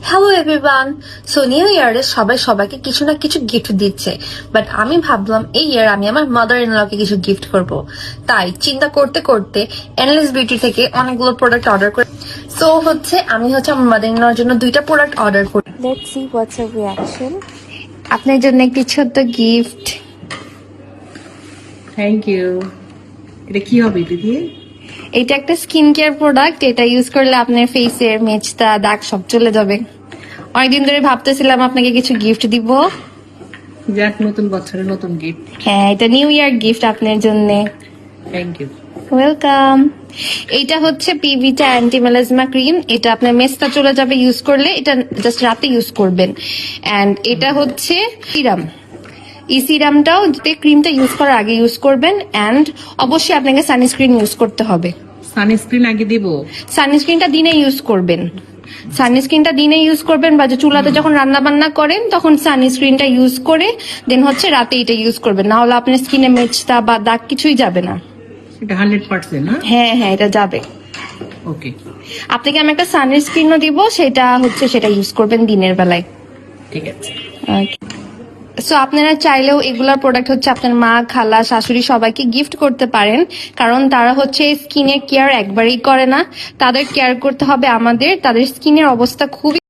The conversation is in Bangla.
Hello everyone. সো নিউ ইয়ারে সবাই সবাইকে কিছু না কিছু গিফট দিচ্ছে, বাট আমি ভাবলাম এই ইয়ার আমি আমার মাদার ইন লকে কিছু গিফট করব। তাই চিন্তা করতে করতে এনলেস বিউটি থেকে অনেকগুলো প্রোডাক্ট অর্ডার করি। সো আমি আমার মাদার ইন লর জন্য 2টা প্রোডাক্ট অর্ডার করি। Let's see what's her reaction. আপনার জন্য একটি ছোট্ট গিফট। Thank you. এটা কি হবে এটা দিয়ে? এটা একটা স্কিন কেয়ার প্রোডাক্ট, এটা ইউজ করলে আপনার ফেসের মেচটা দাগ সব চলে যাবে। অনেকদিন ধরে ভাবতেছিলাম আপনাকে কিছু গিফট দিব। যাক, নতুন বছরের নতুন গিফট। হ্যাঁ, এটা নিউ ইয়ার গিফট আপনার জন্য। Thank you. ওয়েলকাম। এইটা হচ্ছে পিভিটা অ্যান্টি মেলাজমা ক্রিম। এটা আপনার মেসটা চলে যাবে ইউজ করলে, এটা জাস্ট রাতে ইউজ করবেন। এন্ড এটা হচ্ছে সিরাম। এই সিরামটাও ক্রিমটা ইউজ করার আগে ইউজ করবেন। এন্ড অবশ্যই আপনাকে সানস্ক্রিন ইউজ করতে হবে। সানস্ক্রিন আগে দিব? সানস্ক্রিনটা দিনে ইউজ করবেন। সানস্ক্রিনটা দিনে ইউজ করবেন, বা যে চুলাতে যখন রান্না বান্না করেন তখন সানস্ক্রিনটা ইউজ করে দেন রাতে এটা ইউজ করবেন, না হলে আপনার স্কিনে মেচটা বা দাগ কিছুই যাবে না। এটা 100% না? হ্যাঁ হ্যাঁ, এটা যাবে। ওকে, আপনাকে আমি একটা সানস্ক্রিনও দিব, সেটা ইউজ করবেন দিনের বেলায়। ঠিক আছে। সো আপনারা চাইলেও এগুলার প্রোডাক্ট আপনার মা, খালা, শাশুড়ি সবাইকে গিফট করতে পারেন, কারণ তারা স্কিনের কেয়ার একবারই করে না, তাদের কেয়ার করতে হবে আমাদের। তাদের স্কিনের অবস্থা খুবই